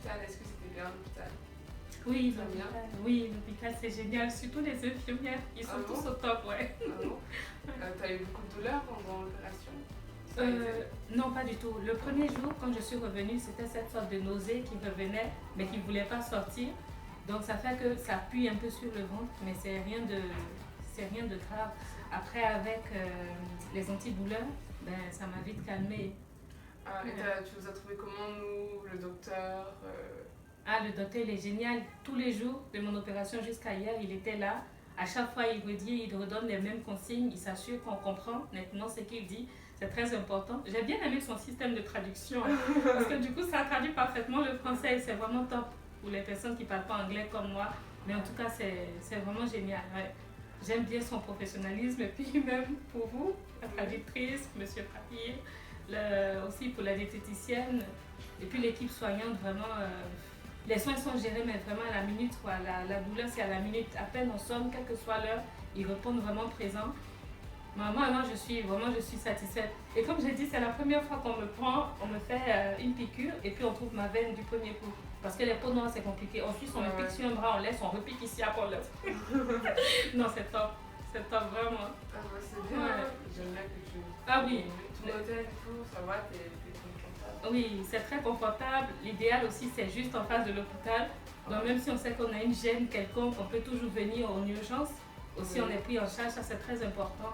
l'hôpital? Est-ce que c'était bien l'hôpital? Oui, Ça va bien? oui, l'hôpital c'est génial, surtout les infirmières, ils sont Ah bon? tous au top, ouais. Ah bon? T'as eu beaucoup de douleurs pendant l'opération? Ça a Euh, été? non, pas du tout. Le premier jour, quand je suis revenue, c'était cette sorte de nausée qui revenait, mais qui ne voulait pas sortir. Donc ça fait que ça appuie un peu sur le ventre, mais c'est rien de grave. Après, avec les antidouleurs, ben, ça m'a vite calmée. Ah, et tu nous as trouvé comment, nous, le docteur Ah, le docteur, il est génial. Tous les jours de mon opération jusqu'à hier, il était là. À chaque fois, il redit, il redonne les mêmes consignes. Il s'assure qu'on comprend maintenant ce qu'il dit. C'est très important. J'ai bien aimé son système de traduction. Parce que du coup, ça traduit parfaitement le français. C'est vraiment top pour les personnes qui ne parlent pas anglais comme moi. Mais en tout cas, c'est vraiment génial. Ouais. J'aime bien son professionnalisme. Et puis même pour vous, la traductrice, monsieur Papier, aussi pour la diététicienne. Et puis l'équipe soignante, vraiment... les soins sont gérés, mais vraiment à la minute, quoi. La douleur, c'est à la minute. À peine on sonne, quelle que soit l'heure, ils répondent vraiment présents. Moi, je suis satisfaite. Et comme j'ai dit, c'est la première fois qu'on me prend, on me fait une piqûre et puis on trouve ma veine du premier coup. Parce que les peaux noires, c'est compliqué. Ensuite, on me pique sur un bras, on laisse, on repique ici, après on laisse. Non, c'est top. C'est top, vraiment. Ah bah c'est bien, Ouais. j'aime bien que tu... Ah oui. Ton hôtel et tout, ça va, t'es confortable? Oui, c'est très confortable. L'idéal aussi, c'est juste en face de l'hôpital. Donc même si on sait qu'on a une gêne quelconque, on peut toujours venir en urgence. Aussi, on est pris en charge, ça c'est très important.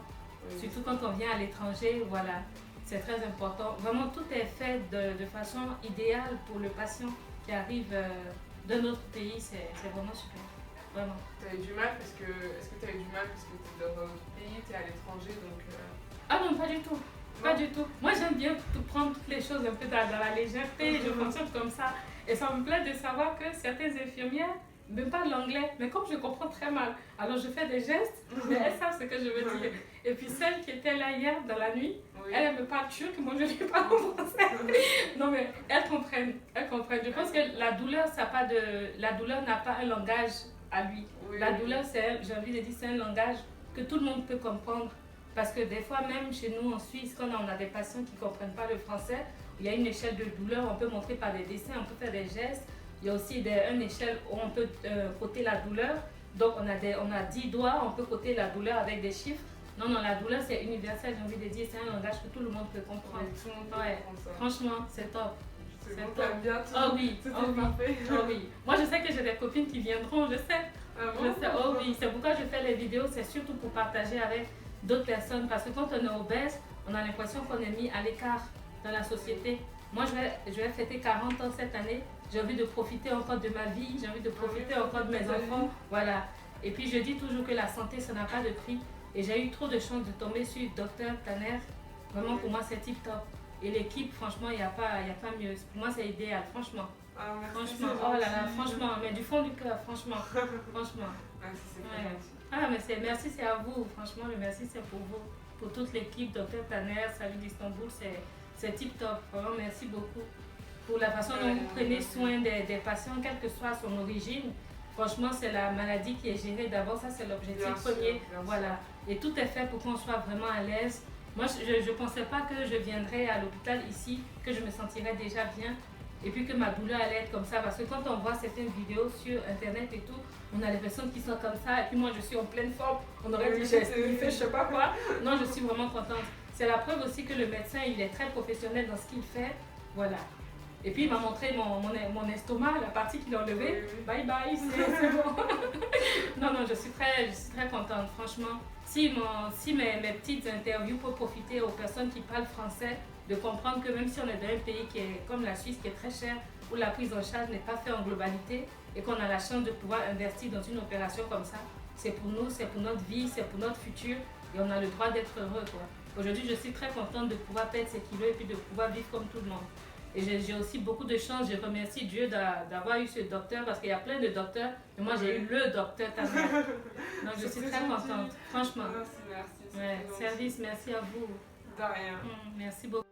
Oui. Surtout quand on vient à l'étranger, voilà, c'est très important. Vraiment, tout est fait de façon idéale pour le patient qui arrive d'un autre pays, c'est vraiment super. Vraiment. T'as eu du mal parce que... Est-ce que t'as eu du mal parce que t'es dans un autre pays, t'es à l'étranger, donc... Ah non, pas du tout. Pas du tout. Moi, j'aime bien prendre toutes les choses un peu dans la légèreté. Je fonctionne comme ça. Et ça me plaît de savoir que certaines infirmières me parlent l'anglais, mais comme je comprends très mal, alors je fais des gestes, mais elles savent ce que je veux dire. Et puis celle qui était là hier dans la nuit, Oui. elle me parle turc, moi je lui parle en français. Non mais elles comprennent, elles comprennent. Je pense que la douleur, la douleur n'a pas un langage à lui. Oui, La oui. douleur, j'ai envie de dire, c'est un langage que tout le monde peut comprendre. Parce que des fois, même chez nous en Suisse, quand on a des patients qui ne comprennent pas le français, il y a une échelle de douleur, on peut montrer par des dessins, on peut faire des gestes. Il y a aussi une échelle où on peut coter la douleur. Donc on a 10 doigts, on peut coter la douleur avec des chiffres. Non, la douleur c'est universel, j'ai envie de dire, c'est un langage que tout le monde peut comprendre. Oui, tout le monde peut Ouais. comprendre ça. Franchement, c'est top. C'est C'est bon, top. t'aimes bien tout. Oh oui, Tout oh est oui, parfait. oh oui. Moi je sais que j'ai des copines qui viendront, je sais. Ah bon? Je sais, oh oui, c'est pourquoi je fais les vidéos, c'est surtout pour partager avec d'autres personnes. Parce que quand on est obèse, on a l'impression qu'on est mis à l'écart dans la société. Moi, je vais fêter 40 ans cette année. J'ai envie de profiter encore de ma vie, j'ai envie de profiter encore de mes enfants. Voilà. Et puis, je dis toujours que la santé, ça n'a pas de prix. Et j'ai eu trop de chance de tomber sur Dr Tanner. Vraiment, pour moi, c'est tip top. Et l'équipe, franchement, il n'y a pas mieux. Pour moi, c'est idéal, franchement. Ah, merci, Franchement, c'est oh là là, gentil. franchement, mais du fond du cœur, franchement. Franchement. Merci, c'est très Ouais. gentil. Ah, mais merci, c'est à vous. Franchement, le merci, c'est pour vous. Pour toute l'équipe, Dr Tanner, Salut d'Istanbul, c'est tip top. Vraiment, merci beaucoup. Pour la façon dont vous prenez soin des patients, quelle que soit son origine. Franchement, c'est la maladie qui est gérée d'abord. Ça, c'est l'objectif Bien sûr, premier. bien Voilà. Et tout est fait pour qu'on soit vraiment à l'aise. Moi, je ne pensais pas que je viendrais à l'hôpital ici, que je me sentirais déjà bien. Et puis que ma douleur allait être comme ça. Parce que quand on voit certaines vidéos sur internet et tout, on a les personnes qui sont comme ça. Et puis moi, je suis en pleine forme. On aurait dit, j'ai fait je sais pas quoi. Non, je suis vraiment contente. C'est la preuve aussi que le médecin, il est très professionnel dans ce qu'il fait. Voilà. Et puis il m'a montré mon estomac, la partie qu'il a enlevée. Oui. Bye bye, c'est bon. Non, je suis très contente, franchement. Si mes petites interviews peuvent profiter aux personnes qui parlent français, de comprendre que même si on est dans un pays qui est comme la Suisse, qui est très cher, où la prise en charge n'est pas faite en globalité, et qu'on a la chance de pouvoir investir dans une opération comme ça, c'est pour nous, c'est pour notre vie, c'est pour notre futur, et on a le droit d'être heureux, quoi. Aujourd'hui, je suis très contente de pouvoir perdre ces kilos et puis de pouvoir vivre comme tout le monde. Et j'ai aussi beaucoup de chance, je remercie Dieu d'avoir eu ce docteur, parce qu'il y a plein de docteurs, mais moi j'ai eu le docteur Tanner. Donc je suis très contente, franchement. Merci. Ouais, service, merci à vous. De rien. Merci beaucoup.